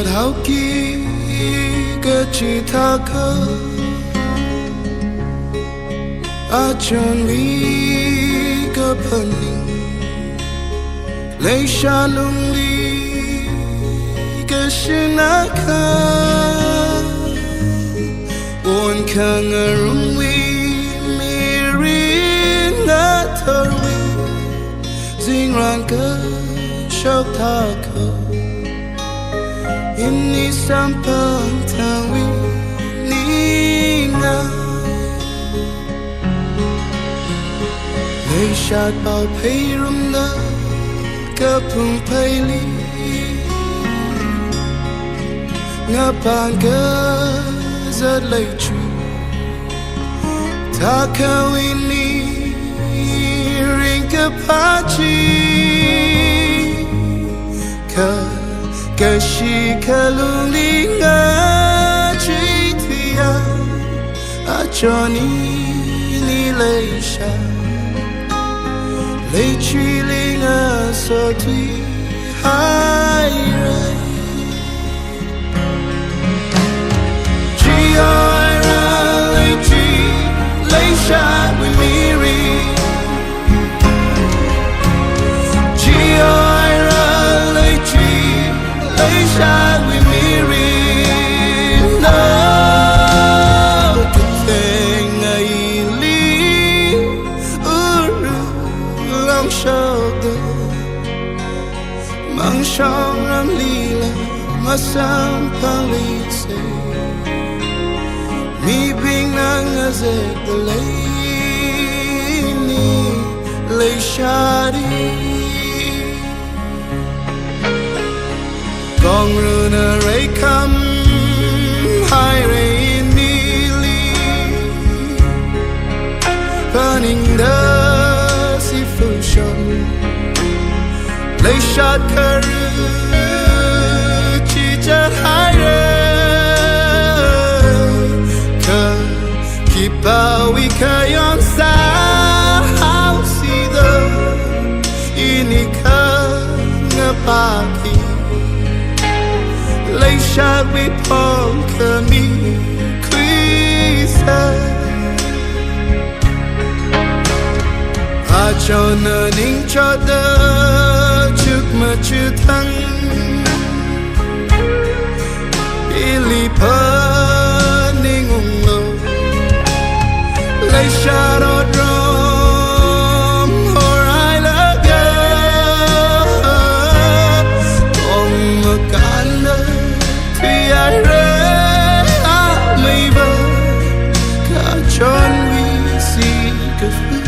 thao ki cái chỉ tha cơ a chọn mi cái phần lấy xa lung li cái xin a khá buồn khang ở rung vi mi rin a thơ vi dinh rang cơ sốc tha cơ ini sampang tawi ninga lấy sát bao phây rum na ka phung phai li nga pan ka rất lấy chu ta ka ini ring ka pa chi ka Kashi kalulinga chithia achoni ni leisha leichilinga so tui hai rai Gia ra leichi leisha with miri Gia shine with me, no good thing I leave. I'm sure mang song ram lila masam palit say mi bing nang azek the lay shadi. Gong runa ray kam hai ray ni li burning the si fusion lay shot karu chi chat hai ray ka keep we kayon sa house either ini ka ngapaki lấy sát với phong cơ mi quý xa à cho nợ ninh cho đỡ trước mà chưa thắng ili phơ ninh ung lô lấy sát ở drum or I love you còn một cái nơi I read me ka chon vi si ka fu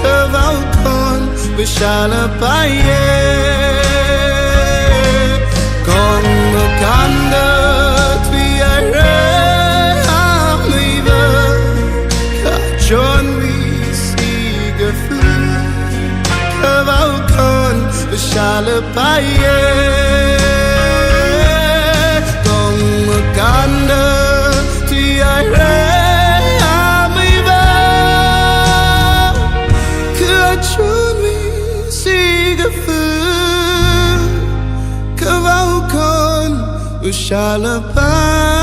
ka vau con vishala paye con mo kanda twi I read me ka chon vi si ka fu ka vau con vishala paye Kanda ti ai re ami va ka chun mi si ga fu ka vau con ushala pa